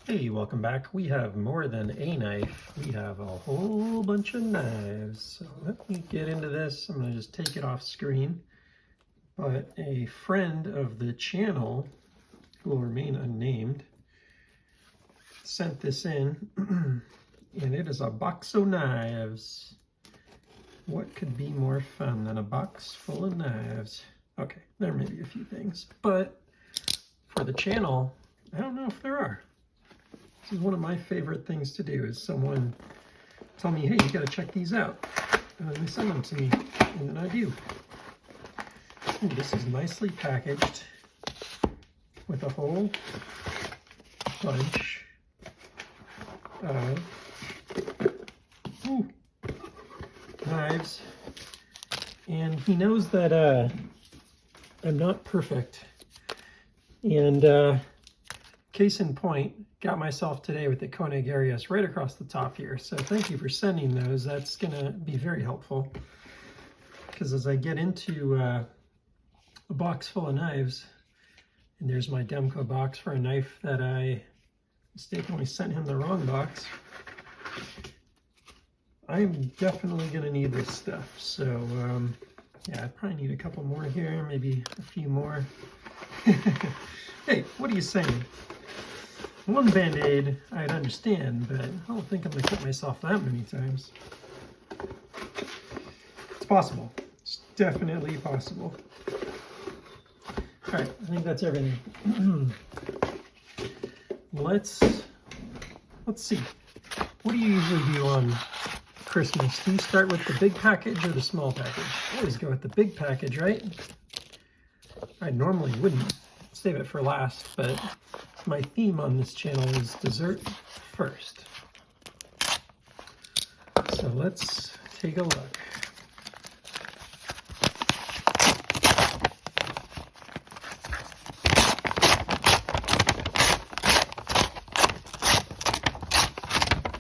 Hey, welcome back. We have more than a knife. We have a whole bunch of knives. So let me get into this. I'm going to just take it off screen. But a friend of the channel, who will remain unnamed, sent this in, and it is a box of knives. What could be more fun than a box full of knives? Okay, there may be a few things, but for the channel, I don't know if there are. This is one of my favorite things to do, is someone tell me, hey, you gotta check these out. And then they send them to me, and then I do. Ooh, this is nicely packaged with a whole bunch of knives. And he knows that I'm not perfect. And case in point, got myself today with the Koenig Arius right across the top here. So thank you for sending those. That's gonna be very helpful, because as I get into a box full of knives, and there's my Demco box for a knife that I mistakenly sent him the wrong box, I'm definitely gonna need this stuff. So yeah, I probably need a couple more here, maybe a few more. Hey, what are you saying? One Band-Aid I'd understand, but I don't think I'm gonna cut myself that many times. It's possible. It's definitely possible. All right, I think that's everything. Let's see. What do you usually do on Christmas? Do you start with the big package or the small package? I always go with the big package, right? I normally wouldn't. Save it for last, but my theme on this channel is dessert first. So let's take a look.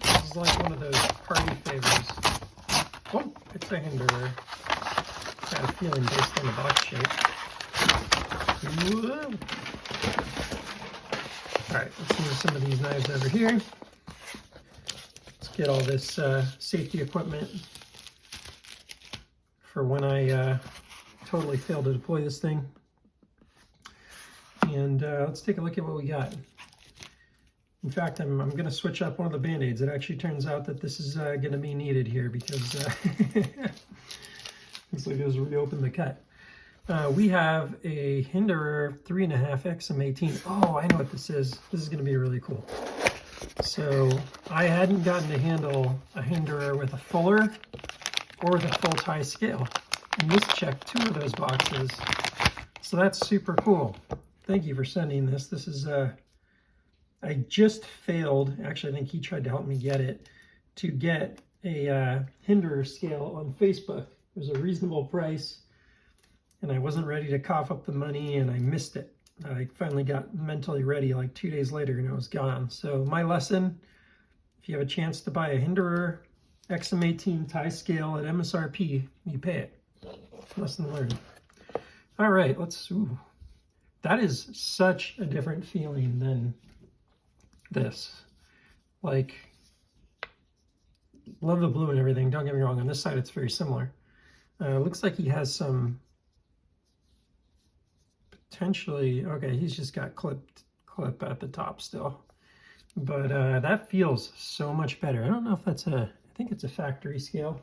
This is like one of those party favors. Oh, it's a Hinderer. Got a feeling based on the box shape. Whoa. All right, let's move some of these knives over here. Let's get all this safety equipment for when I totally fail to deploy this thing. And let's take a look at what we got. In fact, I'm going to switch up one of the Band-Aids. It actually turns out that this is going to be needed here, because looks like it was reopened the cut. We have a Hinderer 3.5 XM-18. Oh, I know what this is. This is going to be really cool. So I hadn't gotten to handle a Hinderer with a fuller or the full tie scale, and this checked 2 of those boxes. So that's super cool. Thank you for sending this. This is I just failed. Actually, I think he tried to help me get it, to get a Hinderer scale on Facebook. It was a reasonable price, and I wasn't ready to cough up the money, and I missed it. I finally got mentally ready like 2 days later, and it was gone. So my lesson, if you have a chance to buy a Hinderer XM-18 tie scale at MSRP, you pay it. Lesson learned. All right, ooh. That is such a different feeling than this. Like, love the blue and everything, don't get me wrong. On this side, it's very similar. Looks like he has some potentially, okay, he's just got clip at the top still, but that feels so much better. I don't know if that's I think it's a factory scale.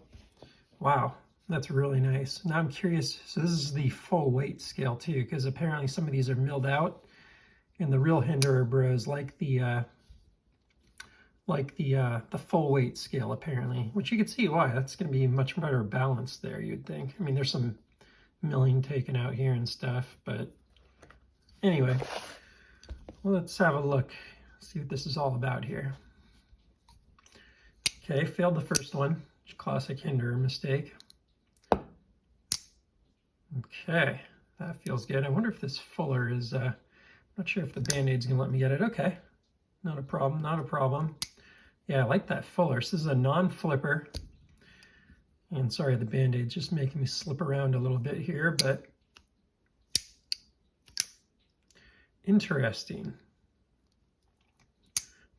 Wow, that's really nice. Now I'm curious, so this is the full weight scale too, because apparently some of these are milled out, and the real Hinderer bros like the full weight scale apparently, which you can see why. That's going to be much better balanced there, you'd think. I mean, there's some milling taken out here and stuff, but anyway, well, let's have a look, see what this is all about here. Okay, failed the first one. Classic Hinderer mistake. Okay, that feels good. I wonder if this fuller is, I'm not sure if the Band-Aid's gonna let me get it. Okay, not a problem, not a problem. Yeah, I like that fuller. So this is a non-flipper. And sorry, the Band-Aid's just making me slip around a little bit here, but interesting.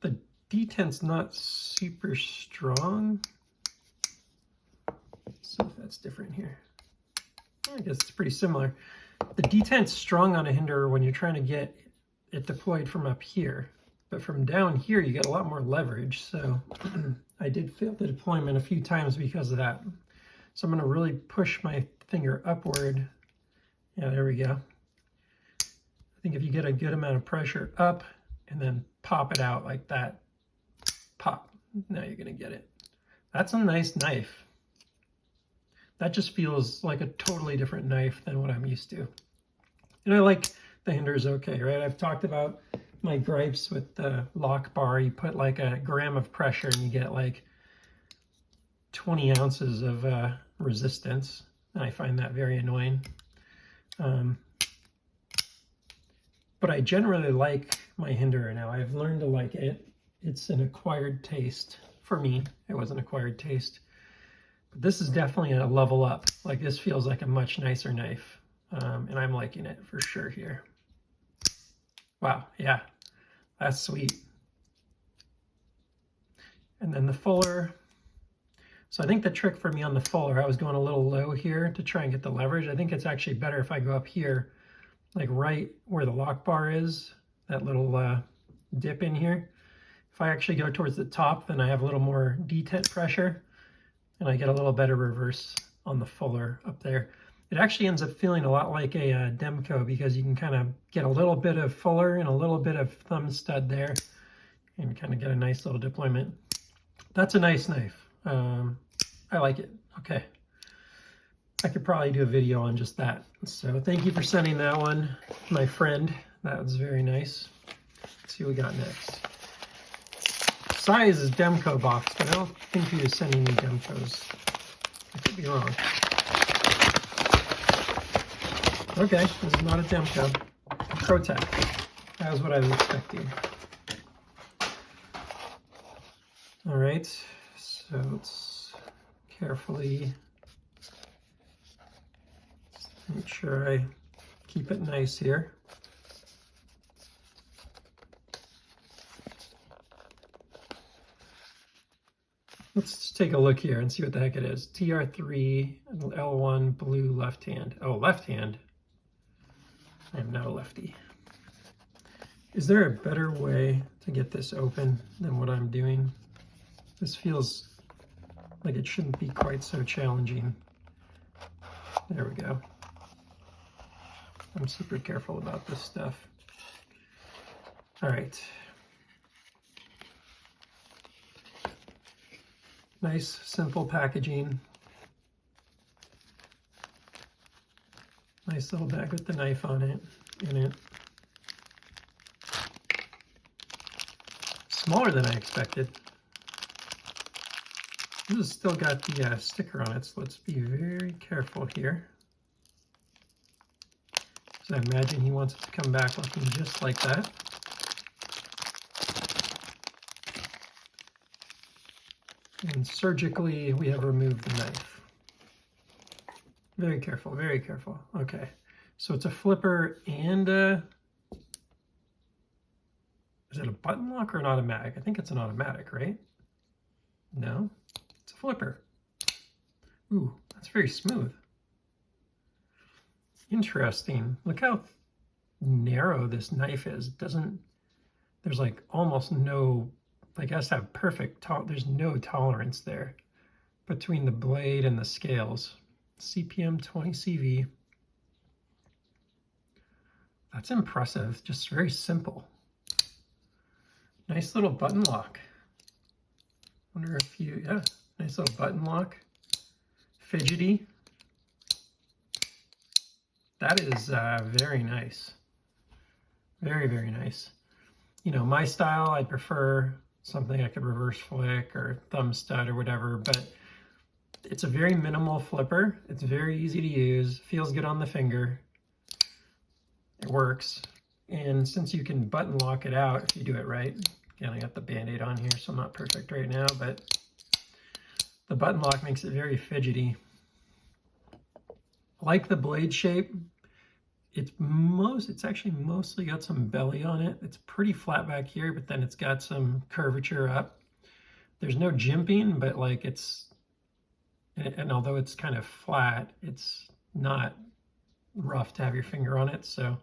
The detent's not super strong. Let's see if that's different here. I guess it's pretty similar. The detent's strong on a hinderer when you're trying to get it deployed from up here. But from down here, you get a lot more leverage. So I did fail the deployment a few times because of that. So I'm going to really push my finger upward. Yeah, there we go. I think if you get a good amount of pressure up and then pop it out like that, pop, now you're going to get it. That's a nice knife. That just feels like a totally different knife than what I'm used to. And I like the hinder's okay, right? I've talked about my gripes with the lock bar. You put like a gram of pressure and you get like 20 ounces of resistance. And I find that very annoying. But I generally like my hinderer now. I've learned to like it. It's an acquired taste. For me, it was an acquired taste. But this is definitely a level up. Like this feels like a much nicer knife. And I'm liking it for sure here. Wow, yeah, that's sweet. And then the fuller. So I think the trick for me on the fuller, I was going a little low here to try and get the leverage. I think it's actually better if I go up here, like right where the lock bar is, that little dip in here. If I actually go towards the top, then I have a little more detent pressure and I get a little better reverse on the fuller up there. It actually ends up feeling a lot like a Demco because you can kind of get a little bit of fuller and a little bit of thumb stud there and kind of get a nice little deployment. That's a nice knife. I like it. Okay. I could probably do a video on just that. So thank you for sending that one, my friend. That was very nice. Let's see what we got next. Size is Demco box, but I don't think he was sending me Demcos. I could be wrong. Okay, this is not a Demco. Protech. That was what I was expecting. All right, so let's carefully make sure I keep it nice here. Let's take a look here and see what the heck it is. TR-3, L1, blue, left hand. Oh, left hand. I am not a lefty. Is there a better way to get this open than what I'm doing? This feels like it shouldn't be quite so challenging. There we go. I'm super careful about this stuff. All right. Nice, simple packaging. Nice little bag with the knife on it, in it. Smaller than I expected. This has still got the sticker on it, so let's be very careful here. So I imagine he wants it to come back looking just like that. And surgically, we have removed the knife. Very careful, very careful. Okay, so it's a flipper and is it a button lock or an automatic? I think it's an automatic, right? No, it's a flipper. Ooh, that's very smooth. Interesting. Look how narrow this knife is. It doesn't, there's like almost no, like it has to have perfect, there's no tolerance there between the blade and the scales. CPM 20 CV. That's impressive, just very simple. Nice little button lock. Wonder if you, yeah, nice little button lock. Fidgety. That is very nice. Very, very nice. You know, my style, I prefer something I could reverse flick or thumb stud or whatever, but it's a very minimal flipper. It's very easy to use, feels good on the finger. It works. And since you can button lock it out if you do it right, again, I got the Band-Aid on here, so I'm not perfect right now, but the button lock makes it very fidgety. I like the blade shape. it's actually mostly got some belly on it. It's pretty flat back here, but then it's got some curvature up. There's no jimping, but like and although it's kind of flat, it's not rough to have your finger on it. So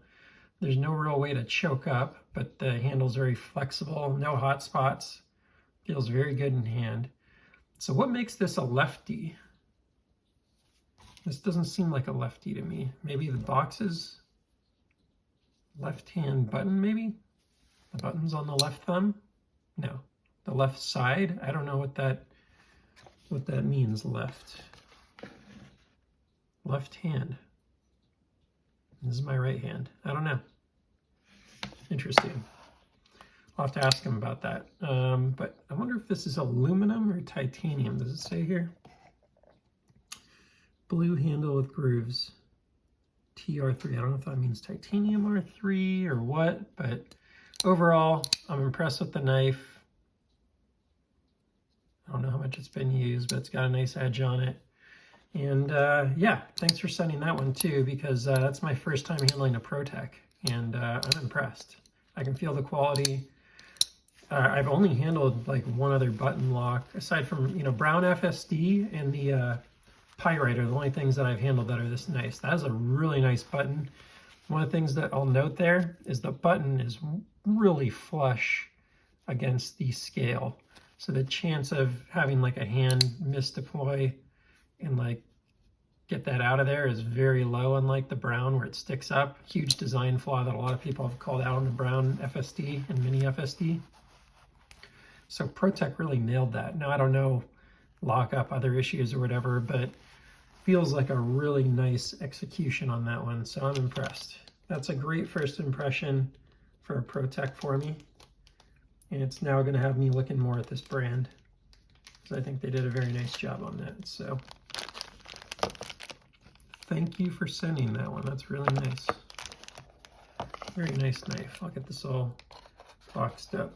there's no real way to choke up, but the handle's very flexible, no hot spots, feels very good in hand. So what makes this a lefty? This doesn't seem like a lefty to me. Maybe the boxes, left-hand button maybe? The button's on the left thumb? No, the left side. I don't know what that means, left hand. This is my right hand. I don't know. Interesting. I'll have to ask him about that. But I wonder if this is aluminum or titanium. Does it say here? Blue handle with grooves. TR-3. I don't know if that means titanium R3 or what, but overall, I'm impressed with the knife. I don't know how much it's been used, but it's got a nice edge on it. And yeah, thanks for sending that one too, because that's my first time handling a Protech, and I'm impressed. I can feel the quality. I've only handled like one other button lock, aside from, you know, Brown FSD and the Pyrite are the only things that I've handled that are this nice. That is a really nice button. One of the things that I'll note there is the button is really flush against the scale. So the chance of having like a hand misdeploy and like get that out of there is very low, unlike the Brown where it sticks up. Huge design flaw that a lot of people have called out on the Brown FSD and Mini FSD. So Protech really nailed that. Now I don't know lockup, other issues or whatever, but feels like a really nice execution on that one. So I'm impressed. That's a great first impression for a Protech for me. And it's now going to have me looking more at this brand, because I think they did a very nice job on that. So thank you for sending that one. That's really nice. Very nice knife. I'll get this all boxed up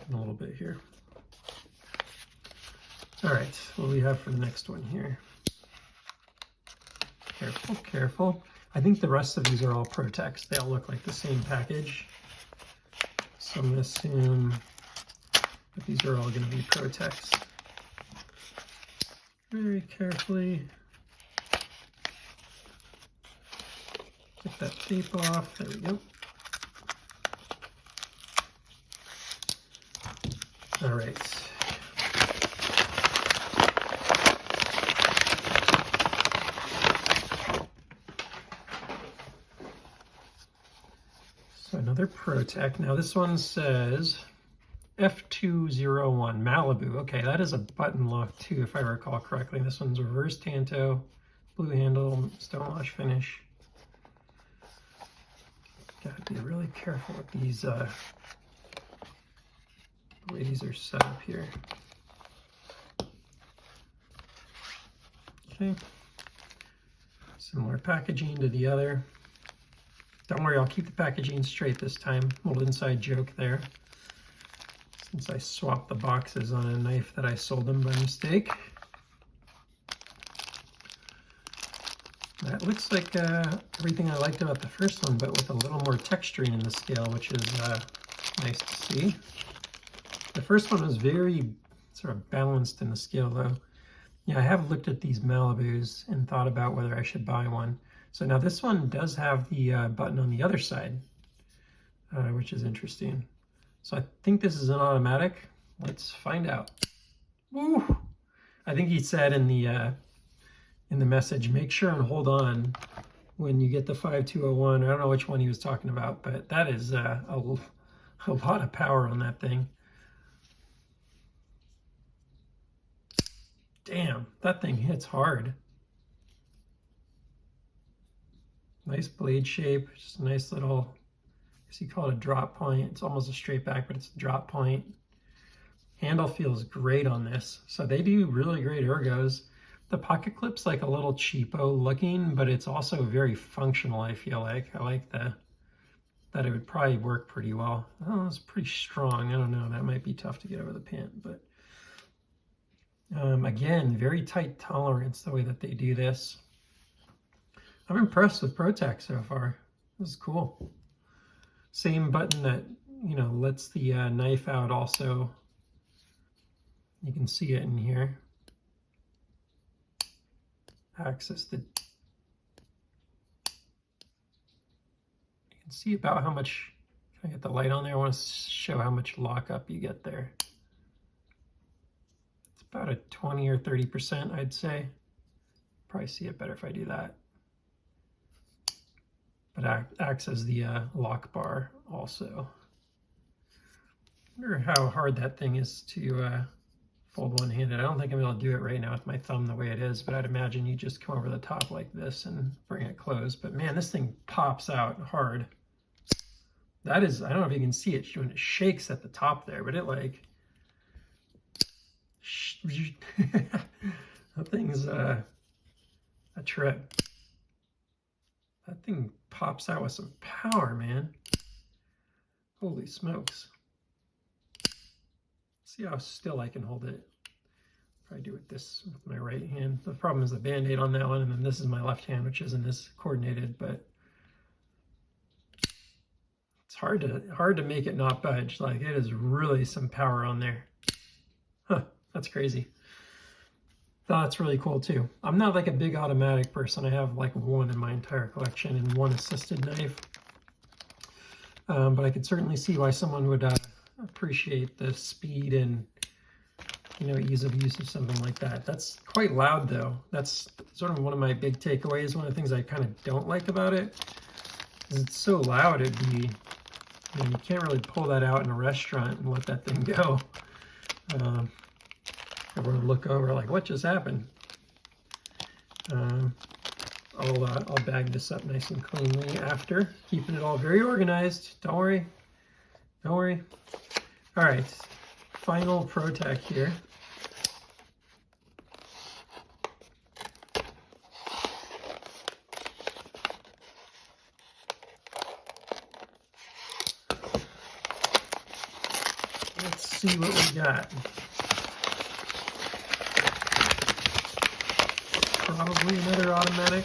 in a little bit here. All right, what do we have for the next one here? Careful, careful. I think the rest of these are all Protechs. They all look like the same package. So I'm going to assume that these are all going to be Protechs. Very carefully get that tape off. There we go. All right. So another Protech. Now this one says F201 Malibu. Okay, that is a button lock too, if I recall correctly. This one's reverse tanto, blue handle, stonewash finish. Gotta be really careful with these, the way these are set up here. Okay, similar packaging to the other. Don't worry, I'll keep the packaging straight this time. A little inside joke there, since I swapped the boxes on a knife that I sold them by mistake. That looks like everything I liked about the first one, but with a little more texturing in the scale, which is nice to see. The first one was very sort of balanced in the scale though. Yeah, I have looked at these Malibus and thought about whether I should buy one. So now this one does have the button on the other side, which is interesting. So I think this is an automatic. Let's find out. Woo! I think he said in the message, make sure and hold on when you get the 5201. I don't know which one he was talking about, but that is a lot of power on that thing. Damn, that thing hits hard. Nice blade shape, just a nice little, I guess you call it a drop point. It's almost a straight back, but it's a drop point. Handle feels great on this. So they do really great ergos. The pocket clip's like a little cheapo looking, but it's also very functional, I feel like. I like that it would probably work pretty well. Oh, it's pretty strong. I don't know, that might be tough to get over the pant, but again, very tight tolerance the way that they do this. I'm impressed with Protech so far. This is cool. Same button that, you know, lets the knife out also. You can see it in here. Access the... You can see about how much... Can I get the light on there? I want to show how much lockup you get there. It's about a 20 or 30%, I'd say. Probably see it better if I do that. But acts as the lock bar also. I wonder how hard that thing is to fold one-handed. I don't think I'm able to do it right now with my thumb the way it is, but I'd imagine you just come over the top like this and bring it closed. But man, this thing pops out hard. That is, I don't know if you can see it when it shakes at the top there, but it like, that thing's a trip. That thing pops out with some power, man. Holy smokes. See how still I can hold it. Probably do it this with my right hand. The problem is the Band-Aid on that one, and then this is my left hand, which isn't as coordinated, but it's hard to make it not budge. Like, it is really some power on there. Huh, that's crazy. That's really cool too. I'm not like a big automatic person. I have like one in my entire collection and one assisted knife. But I could certainly see why someone would appreciate the speed and, you know, ease of use of something like that. That's quite loud though. That's sort of one of my big takeaways. One of the things I kind of don't like about it is it's so loud. It'd be, you know, you can't really pull that out in a restaurant and let that thing go. Everyone look over like, what just happened? I'll bag this up nice and cleanly after, keeping it all very organized. Don't worry. Don't worry. All right, final Protech here. Let's see what we got. Probably another automatic.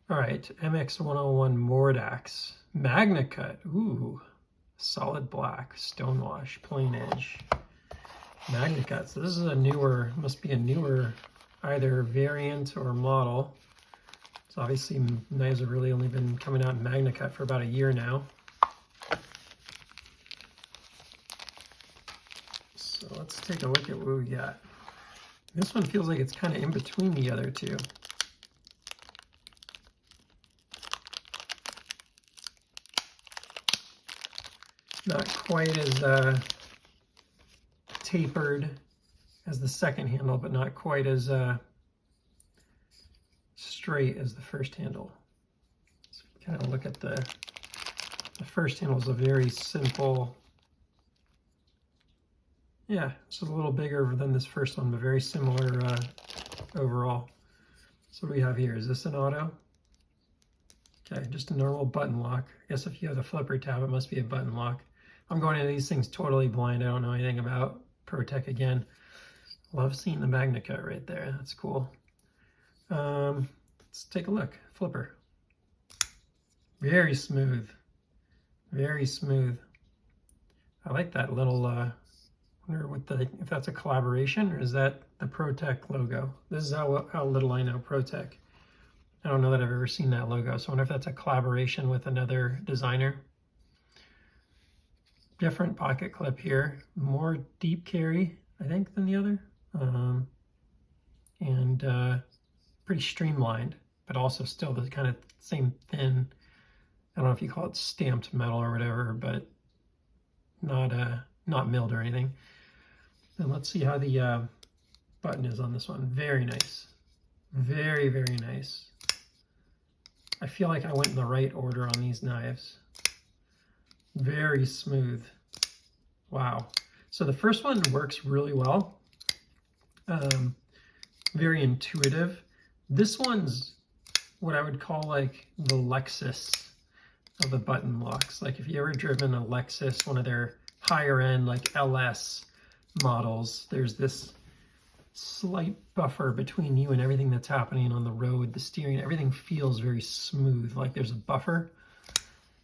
All right, MX-101 Mordax. Magna cut. Ooh, solid black, stonewash, plain edge. Magna cut. So this is a newer, must be a newer either variant or model. So obviously knives have really only been coming out in Magna cut for about a year now. So let's take a look at what we got. This one feels like it's kind of in between the other two. Not quite as tapered as the second handle, but not quite as straight as the first handle. So if you kind of look at the first handle is a very simple. Yeah, this is a little bigger than this first one, but very similar overall. So what do we have here? Is this an auto? Okay, just a normal button lock. I guess if you have the flipper tab, it must be a button lock. I'm going into these things totally blind. I don't know anything about Protech again. Love seeing the Magna cut right there. That's cool. Let's take a look. Flipper. Very smooth. Very smooth. I like that little... wonder what if that's a collaboration or is that the Protech logo? This is how little I know Protech. I don't know that I've ever seen that logo, so I wonder if that's a collaboration with another designer. Different pocket clip here, more deep carry, I think, than the other, and pretty streamlined, but also still the kind of same thin. I don't know if you call it stamped metal or whatever, but not milled or anything. And let's see how the button is on this one. Very nice. Very, very nice. I feel like I went in the right order on these knives. Very smooth. Wow. So the first one works really well. Very intuitive. This one's what I would call like the Lexus of the button locks. Like if you ever driven a Lexus, one of their higher end like LS models, there's this slight buffer between you and everything that's happening on the road, the steering, everything feels very smooth, like there's a buffer.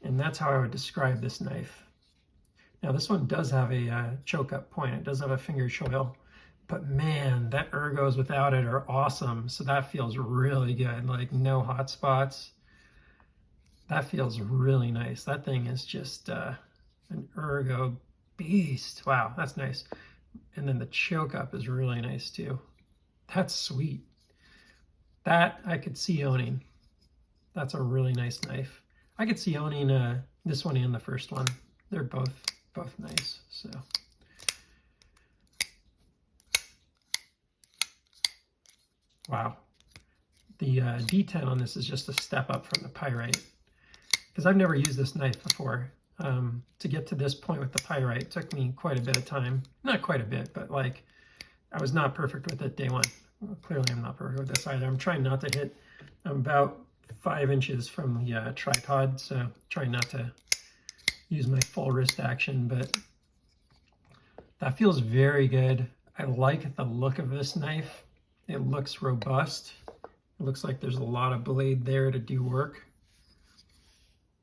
And that's how I would describe this knife. Now this one does have a choke up point. It does have a finger choil, but man, that ergos without it are awesome. So that feels really good, like no hot spots. That feels really nice. That thing is just an ergo beast. Wow, that's nice. And then the choke up is really nice too. That's sweet. That I could see owning. That's a really nice knife. I could see owning this one and the first one. They're both nice. So wow. The D10 on this is just a step up from the pyrite, because I've never used this knife before. To get to this point with the pyrite took me quite a bit of time. Not quite a bit, but like I was not perfect with it day one. Well, clearly I'm not perfect with this either. I'm trying not to hit, I'm about 5 inches from the tripod, so trying not to use my full wrist action, but that feels very good. I like the look of this knife. It looks robust. It looks like there's a lot of blade there to do work.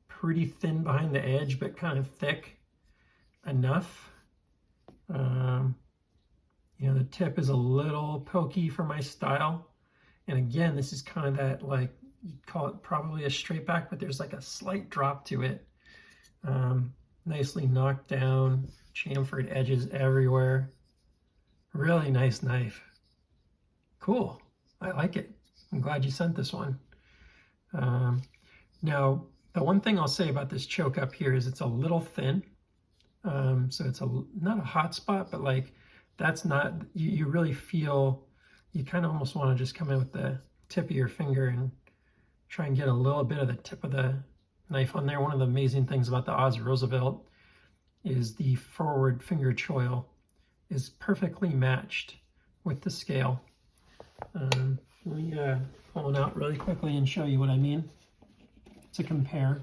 Pretty thin behind the edge, but kind of thick enough. You know, the tip is a little pokey for my style. And again, this is kind of that, like, you'd call it probably a straight back, but there's like a slight drop to it. Nicely knocked down, chamfered edges everywhere. Really nice knife. Cool. I like it. I'm glad you sent this one. Now, the one thing I'll say about this choke up here is it's a little thin. So it's not a hot spot, but like that's not, you really feel, you kind of almost want to just come in with the tip of your finger and try and get a little bit of the tip of the knife on there. One of the amazing things about the Oz Roosevelt is the forward finger choil is perfectly matched with the scale. Let me pull it out really quickly and show you what I mean to compare.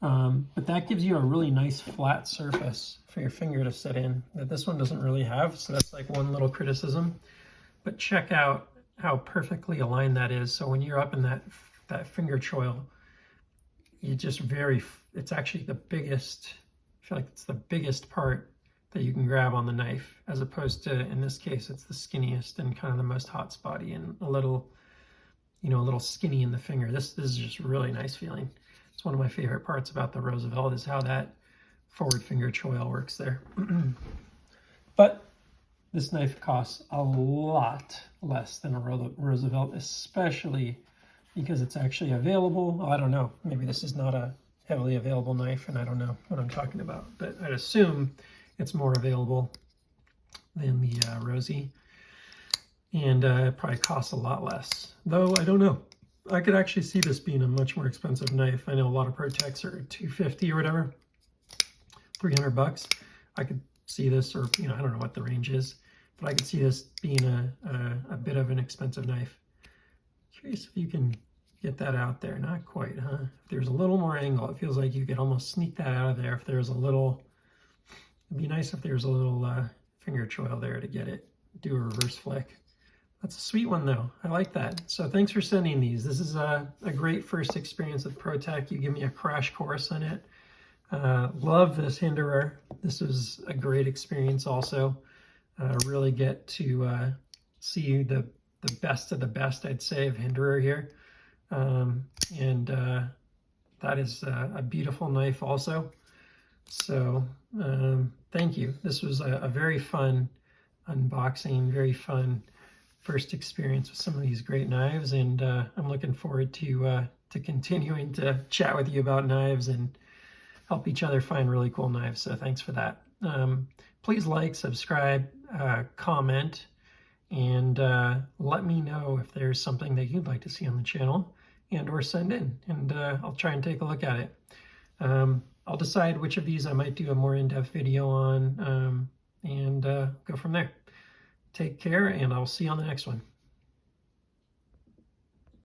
But that gives you a really nice flat surface for your finger to sit in that this one doesn't really have. So that's like one little criticism. But check out how perfectly aligned that is. So when you're up in that finger choil, you just it's actually the biggest, I feel like it's the biggest part that you can grab on the knife, as opposed to, in this case, it's the skinniest and kind of the most hot spotty and a little, you know, a little skinny in the finger. This is just really nice feeling. It's one of my favorite parts about the Roosevelt is how that forward finger choil works there. But this knife costs a lot less than a Roosevelt, especially because it's actually available. Well, I don't know, maybe this is not a heavily available knife and I don't know what I'm talking about, but I'd assume it's more available than the Rosie, and it probably costs a lot less, though I don't know. I could actually see this being a much more expensive knife. I know a lot of Protechs are $250 or whatever, $300. I could see this, or you know, I don't know what the range is, but I could see this being a bit of an expensive knife. Curious if you can get that out there. Not quite, huh? If there's a little more angle, it feels like you could almost sneak that out of there. If there's a little, it'd be nice if there's a little finger choil there to get it, do a reverse flick. That's a sweet one though. I like that. So thanks for sending these. This is a great first experience with Protech. You give me a crash course on it. Love this hinderer. This was a great experience also. Really get to see the best of the best, I'd say, of hinderer here. That is a beautiful knife also. So thank you. This was a very fun unboxing, very fun first experience with some of these great knives, and I'm looking forward to continuing to chat with you about knives and help each other find really cool knives. So thanks for that. Please like, subscribe, comment, and let me know if there's something that you'd like to see on the channel, and or send in, and I'll try and take a look at it. I'll decide which of these I might do a more in-depth video on, and go from there. Take care, and I'll see you on the next one.